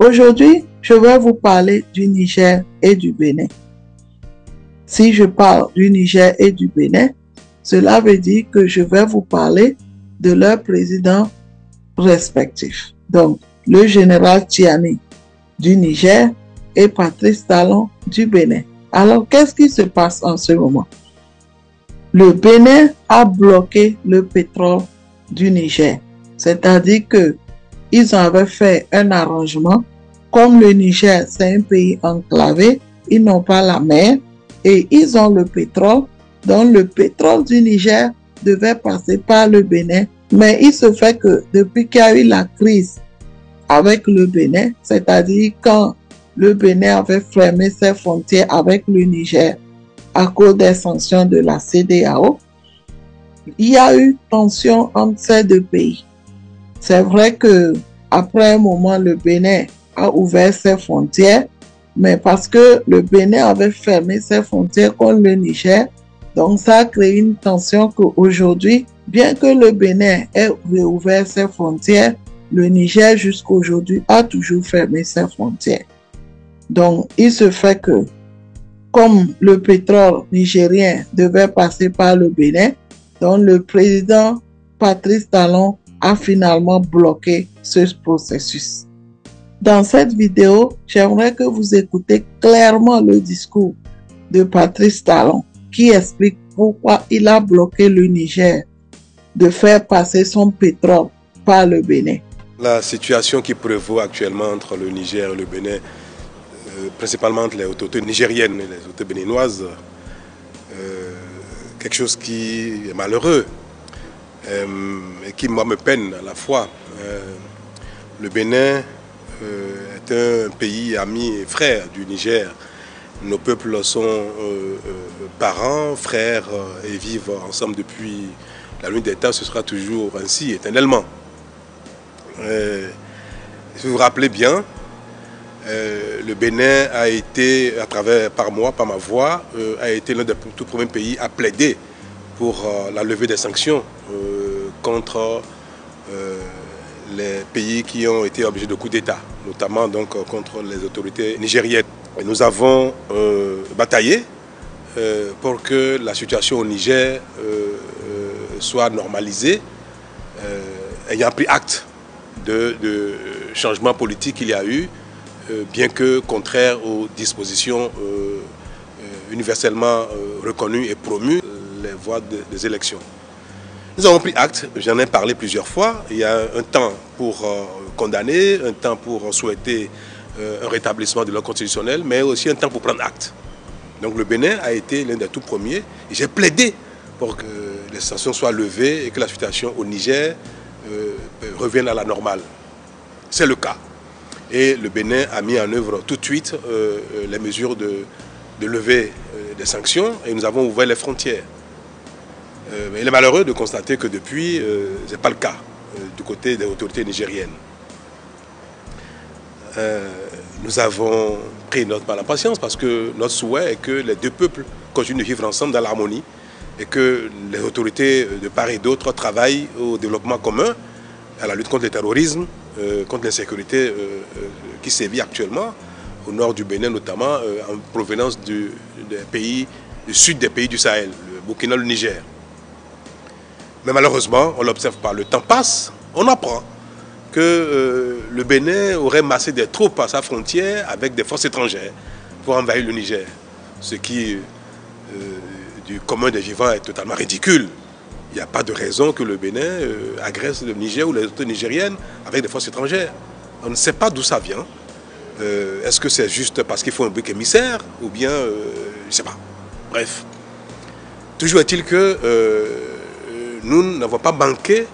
Aujourd'hui, je vais vous parler du Niger et du Bénin. Si je parle du Niger et du Bénin, cela veut dire que je vais vous parler de leurs présidents respectifs. Donc, le général Tchiani du Niger et Patrice Talon du Bénin. Alors, qu'est-ce qui se passe en ce moment? Le Bénin a bloqué le pétrole du Niger. C'est-à-dire que ils avaient fait un arrangement. Comme le Niger, c'est un pays enclavé, ils n'ont pas la mer et ils ont le pétrole. Donc, le pétrole du Niger devait passer par le Bénin. Mais il se fait que depuis qu'il y a eu la crise avec le Bénin, c'est-à-dire quand le Bénin avait fermé ses frontières avec le Niger à cause des sanctions de la CEDEAO, il y a eu tension entre ces deux pays. C'est vrai que après un moment, le Bénin a ouvert ses frontières, mais parce que le Bénin avait fermé ses frontières contre le Niger, donc ça a créé une tension qu'aujourd'hui, bien que le Bénin ait réouvert ses frontières, le Niger jusqu'à aujourd'hui a toujours fermé ses frontières. Donc, il se fait que, comme le pétrole nigérien devait passer par le Bénin, donc le président Patrice Talon a finalement bloqué ce processus. Dans cette vidéo, j'aimerais que vous écoutez clairement le discours de Patrice Talon qui explique pourquoi il a bloqué le Niger de faire passer son pétrole par le Bénin. La situation qui prévaut actuellement entre le Niger et le Bénin, principalement entre les autorités nigériennes et les autorités béninoises, quelque chose qui est malheureux et qui moi me peine à la fois. Le Bénin est un pays ami et frère du Niger. Nos peuples sont parents, frères et vivent ensemble depuis la nuit des temps. Ce sera toujours ainsi, éternellement. Si vous vous rappelez bien, le Bénin a été, par ma voix, a été l'un des tout premiers pays à plaider pour la levée des sanctions contre les pays qui ont été objets de coups d'État, notamment donc contre les autorités nigériennes. Et nous avons bataillé pour que la situation au Niger soit normalisée, ayant pris acte de changements politiques qu'il y a eu, bien que contraire aux dispositions universellement reconnues et promues, les voies des élections. Nous avons pris acte, j'en ai parlé plusieurs fois. Il y a un temps pour condamner, un temps pour souhaiter un rétablissement de l'ordre constitutionnel, mais aussi un temps pour prendre acte. Donc le Bénin a été l'un des tout premiers et j'ai plaidé pour que les sanctions soient levées et que la situation au Niger revienne à la normale. C'est le cas. Et le Bénin a mis en œuvre tout de suite les mesures de levée des sanctions et nous avons ouvert les frontières. Il est malheureux de constater que depuis, ce n'est pas le cas du côté des autorités nigériennes. Nous avons pris notre mal en patience parce que notre souhait est que les deux peuples continuent de vivre ensemble dans l'harmonie et que les autorités de part et d'autre travaillent au développement commun, à la lutte contre le terrorisme, contre l'insécurité qui sévit actuellement au nord du Bénin, notamment en provenance du sud des pays du Sahel, le Burkina, le Niger. Mais malheureusement, on l'observe pas. Le temps passe, on apprend que le Bénin aurait massé des troupes à sa frontière avec des forces étrangères pour envahir le Niger. Ce qui, du commun des vivants, est totalement ridicule. Il n'y a pas de raison que le Bénin agresse le Niger ou les autorités nigériennes avec des forces étrangères. On ne sait pas d'où ça vient. Est-ce que c'est juste parce qu'il faut un bouc émissaire ou bien, je ne sais pas. Bref. Toujours est-il que nous n'avons pas manqué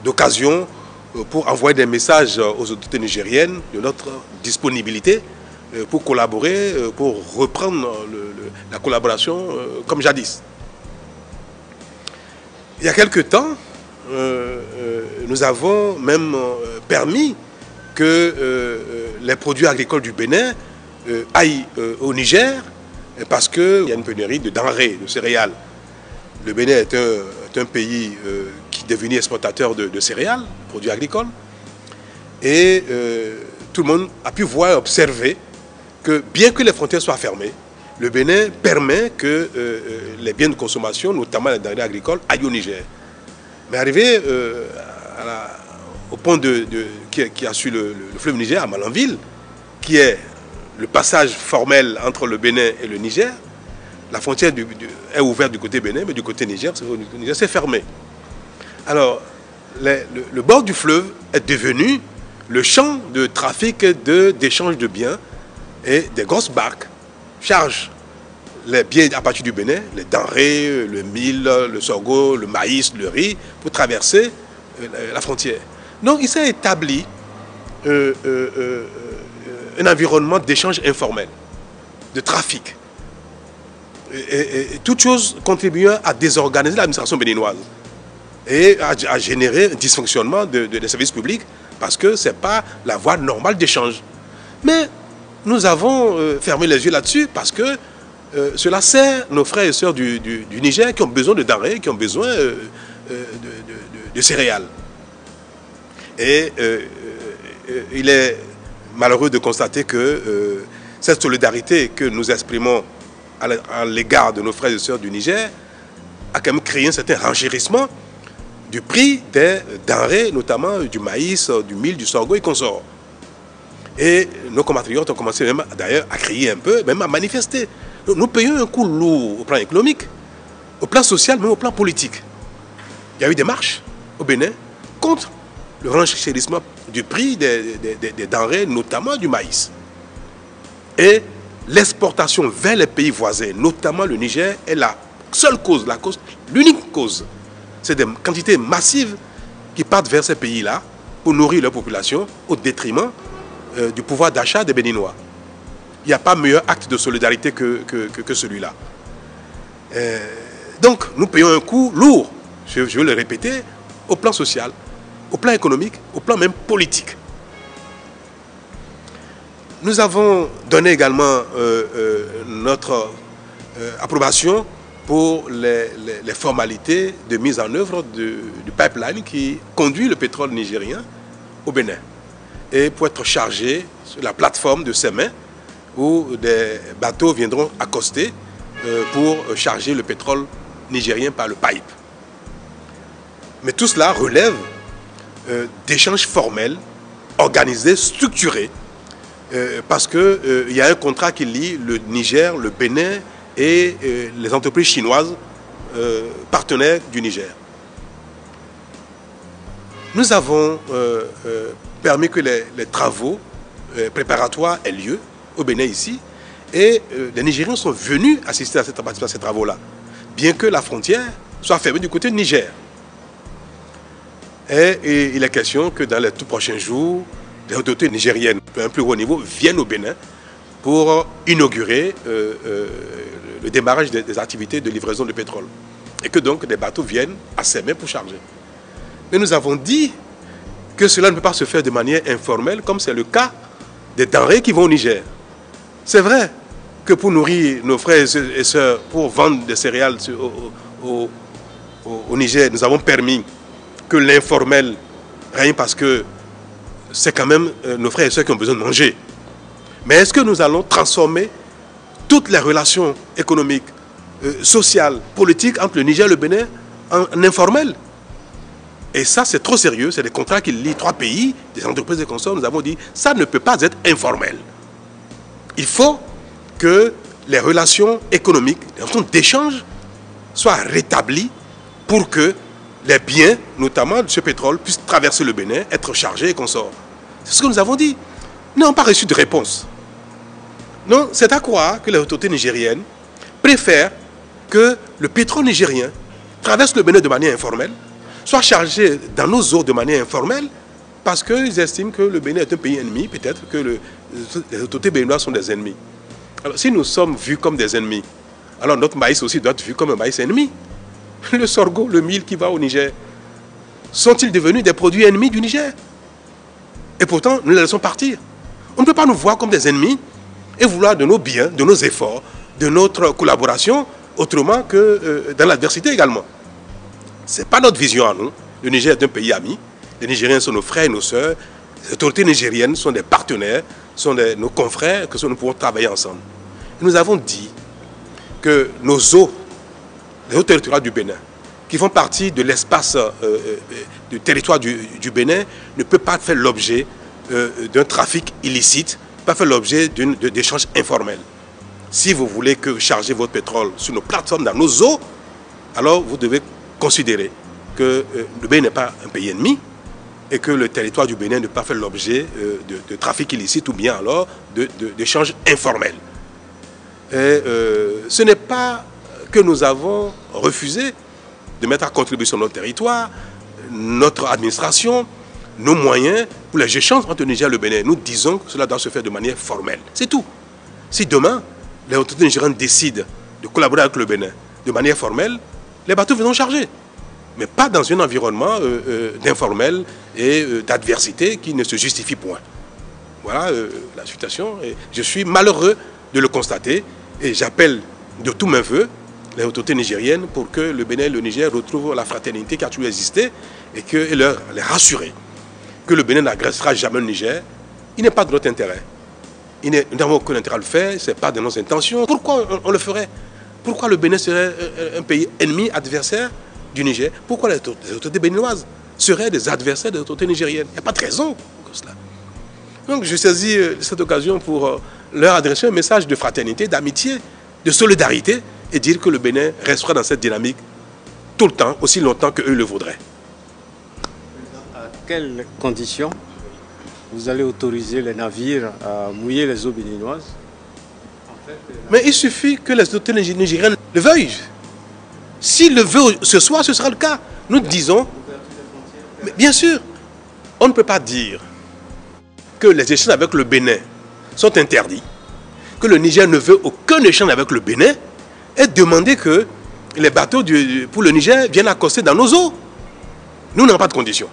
d'occasion pour envoyer des messages aux autorités nigériennes de notre disponibilité pour collaborer, pour reprendre la collaboration comme jadis. Il y a quelque temps, nous avons même permis que les produits agricoles du Bénin aillent au Niger parce qu'il y a une pénurie de denrées, de céréales. Le Bénin est un pays qui est devenu exportateur de céréales, produits agricoles. Et tout le monde a pu voir et observer que bien que les frontières soient fermées, le Bénin permet que les biens de consommation, notamment les denrées agricoles, aillent au Niger. Mais arrivé au pont qui a su le fleuve Niger, à Malanville, qui est le passage formel entre le Bénin et le Niger, la frontière est ouverte du côté Bénin, mais du côté Niger, c'est fermé. Alors, le bord du fleuve est devenu le champ de trafic d'échange de biens, et des grosses barques chargent les biens à partir du Bénin, les denrées, le mil, le sorgho, le maïs, le riz, pour traverser la frontière. Donc il s'est établi un environnement d'échange informel, de trafic, et toute chose contribuant à désorganiser l'administration béninoise et à générer un dysfonctionnement des services publics, parce que ce n'est pas la voie normale d'échange. Mais nous avons fermé les yeux là-dessus parce que cela sert nos frères et sœurs du Niger qui ont besoin de denrées, qui ont besoin de céréales. Et il est malheureux de constater que cette solidarité que nous exprimons à l'égard de nos frères et sœurs du Niger a quand même créé un certain renchérissement du prix des denrées, notamment du maïs, du mil, du sorgho et consorts. Et nos compatriotes ont commencé même d'ailleurs à crier un peu, même à manifester. Nous payons un coût lourd au plan économique, au plan social, même au plan politique. Il y a eu des marches au Bénin contre le renchérissement du prix des denrées, notamment du maïs. Et l'exportation vers les pays voisins, notamment le Niger, est la seule cause, l'unique cause. C'est des quantités massives qui partent vers ces pays-là pour nourrir leur population au détriment du pouvoir d'achat des Béninois. Il n'y a pas meilleur acte de solidarité que celui-là. Donc, nous payons un coût lourd, je veux le répéter, au plan social, au plan économique, au plan même politique. Nous avons donné également notre approbation pour les formalités de mise en œuvre du pipeline qui conduit le pétrole nigérien au Bénin, et pour être chargé sur la plateforme de Sémé, où des bateaux viendront accoster pour charger le pétrole nigérien par le pipe. Mais tout cela relève d'échanges formels, organisés, structurés, parce qu'il y a un contrat qui lie le Niger, le Bénin et les entreprises chinoises partenaires du Niger. Nous avons permis que les travaux préparatoires aient lieu au Bénin ici, et les Nigériens sont venus assister à ces travaux-là, bien que la frontière soit fermée du côté du Niger. Et il est question que dans les tout prochains jours, les autorités nigériennes, à un plus haut niveau, viennent au Bénin pour inaugurer le démarrage des activités de livraison de pétrole. Et que donc des bateaux viennent à Sémé pour charger. Mais nous avons dit que cela ne peut pas se faire de manière informelle, comme c'est le cas des denrées qui vont au Niger. C'est vrai que pour nourrir nos frères et sœurs, pour vendre des céréales au Niger, nous avons permis que l'informel règne, parce que c'est quand même nos frères et sœurs qui ont besoin de manger. Mais est-ce que nous allons transformer toutes les relations économiques, sociales, politiques entre le Niger et le Bénin en informel? Et ça, c'est trop sérieux. C'est des contrats qui lient trois pays, des entreprises et consorts. Nous avons dit, ça ne peut pas être informel. Il faut que les relations économiques, les relations d'échange soient rétablies pour que les biens, notamment de ce pétrole, puissent traverser le Bénin, être chargés et consorts. C'est ce que nous avons dit. Nous n'avons pas reçu de réponse. Non, c'est à croire que les autorités nigériennes préfèrent que le pétrole nigérien traverse le Bénin de manière informelle, soit chargé dans nos eaux de manière informelle, parce qu'ils estiment que le Bénin est un pays ennemi, peut-être que les autorités béninoises sont des ennemis. Alors, si nous sommes vus comme des ennemis, alors notre maïs aussi doit être vu comme un maïs ennemi. Le sorgho, le mil qui va au Niger, sont-ils devenus des produits ennemis du Niger? Et pourtant, nous les laissons partir. On ne peut pas nous voir comme des ennemis et vouloir de nos biens, de nos efforts, de notre collaboration, autrement que dans l'adversité également. Ce n'est pas notre vision à nous. Le Niger est un pays ami. Les Nigériens sont nos frères et nos sœurs. Les autorités nigériennes sont des partenaires, sont nos confrères, que nous pouvons travailler ensemble. Et nous avons dit que nos eaux, les eaux territoriales du Bénin, qui font partie de l'espace du territoire du Bénin, ne peuvent pas faire l'objet d'un trafic illicite, pas faire l'objet d'échanges informels. Si vous voulez que charger votre pétrole sur nos plateformes, dans nos eaux, alors vous devez considérer que le Bénin n'est pas un pays ennemi et que le territoire du Bénin ne peut pas faire l'objet de trafic illicite ou bien alors d'échanges informels. Et ce n'est pas que nous avons refusé de mettre à contribution notre territoire, notre administration, nos moyens pour les échanges entre le Niger et le Bénin. Nous disons que cela doit se faire de manière formelle. C'est tout. Si demain, les autorités nigériennes décident de collaborer avec le Bénin de manière formelle, les bateaux viendront charger. Mais pas dans un environnement d'informel et d'adversité qui ne se justifie point. Voilà la situation. Et je suis malheureux de le constater et j'appelle de tous mes voeux les autorités nigériennes pour que le Bénin et le Niger retrouvent la fraternité qui a toujours existé et les rassurer que le Bénin n'agressera jamais le Niger. Il n'est pas de notre intérêt. Nous n'avons aucun intérêt à le faire, ce n'est pas de nos intentions. Pourquoi on le ferait? Pourquoi le Bénin serait un pays ennemi, adversaire du Niger? Pourquoi les autorités béninoises seraient des adversaires des autorités nigériennes? Il n'y a pas de raison pour cela. Donc je saisis cette occasion pour leur adresser un message de fraternité, d'amitié, de solidarité et dire que le Bénin restera dans cette dynamique tout le temps, aussi longtemps qu'eux le voudraient. À quelles conditions vous allez autoriser les navires à mouiller les eaux béninoises? Mais il suffit que les autorités nigériennes le veuillent. S'ils le veulent ce soir, ce sera le cas. Nous disons, mais bien sûr, on ne peut pas dire que les échanges avec le Bénin sont interdits, que le Niger ne veut aucun échange avec le Bénin et demander que les bateaux pour le Niger viennent accoster dans nos eaux. Nous n'avons pas de conditions.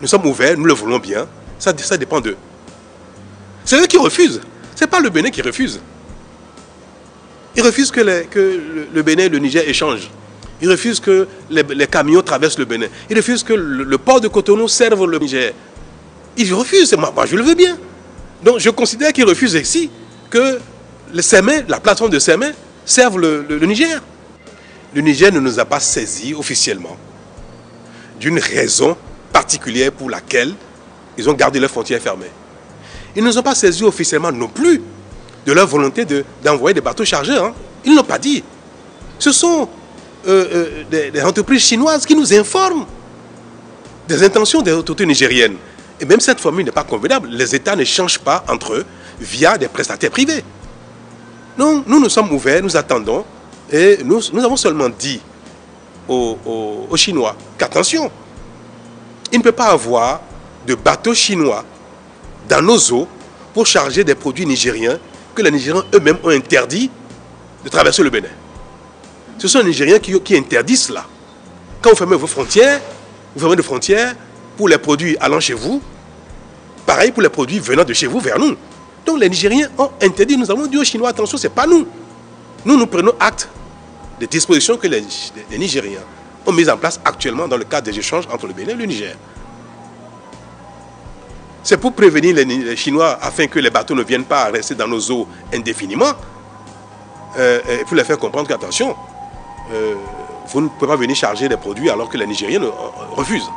Nous sommes ouverts, nous le voulons bien, ça dépend d'eux. C'est eux qui refusent, ce n'est pas le Bénin qui refuse. Ils refusent que le Bénin et le Niger échangent. Ils refusent que les camions traversent le Bénin. Ils refusent que le port de Cotonou serve le Niger. Ils refusent, moi je le veux bien. Donc je considère qu'ils refusent ici que la plateforme de Sémé serve le Niger. Le Niger ne nous a pas saisis officiellement d'une raison particulière pour laquelle ils ont gardé leurs frontières fermées. Ils ne nous ont pas saisis officiellement non plus de leur volonté d'envoyer des bateaux chargés. Hein. Ils ne l'ont pas dit. Ce sont des entreprises chinoises qui nous informent des intentions des autorités nigériennes. Et même cette formule n'est pas convenable. Les États ne changent pas entre eux via des prestataires privés. Non, nous sommes ouverts, nous attendons. Et nous avons seulement dit aux Chinois qu'attention, il ne peut pas avoir de bateaux chinois dans nos eaux pour charger des produits nigériens que les Nigériens eux-mêmes ont interdit de traverser le Bénin. Ce sont les Nigériens qui interdisent cela. Quand vous fermez vos frontières, vous fermez des frontières pour les produits allant chez vous, pareil pour les produits venant de chez vous vers nous. Donc les Nigériens ont interdit, nous avons dit aux Chinois, attention, ce n'est pas nous. Nous prenons acte des dispositions que les Nigériens ont mises en place actuellement dans le cadre des échanges entre le Bénin et le Niger. C'est pour prévenir les Chinois afin que les bateaux ne viennent pas rester dans nos eaux indéfiniment et pour les faire comprendre qu'attention, vous ne pouvez pas venir charger des produits alors que les Nigériens refusent.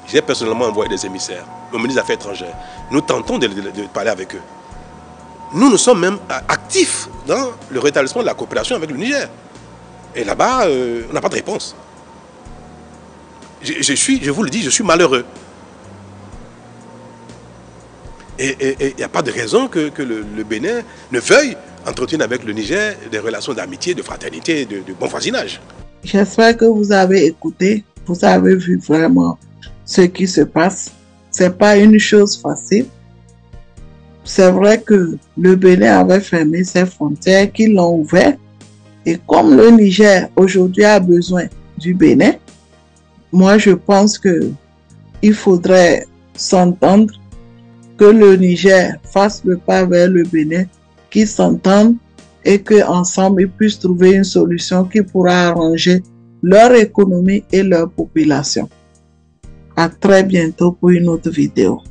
J'ai personnellement envoyé des émissaires au ministre des Affaires étrangères. Nous tentons de parler avec eux. Nous sommes même actifs dans le rétablissement de la coopération avec le Niger. Et là-bas, on n'a pas de réponse. Je vous le dis, je suis malheureux. Et il n'y a pas de raison que le Bénin ne veuille entretenir avec le Niger des relations d'amitié, de fraternité, de bon voisinage. J'espère que vous avez écouté, vous avez vu vraiment ce qui se passe. Ce n'est pas une chose facile. C'est vrai que le Bénin avait fermé ses frontières, qu'ils l'ont ouvert. Et comme le Niger aujourd'hui a besoin du Bénin, moi je pense qu'il faudrait s'entendre, que le Niger fasse le pas vers le Bénin, qu'ils s'entendent et qu'ensemble ils puissent trouver une solution qui pourra arranger leur économie et leur population. À très bientôt pour une autre vidéo.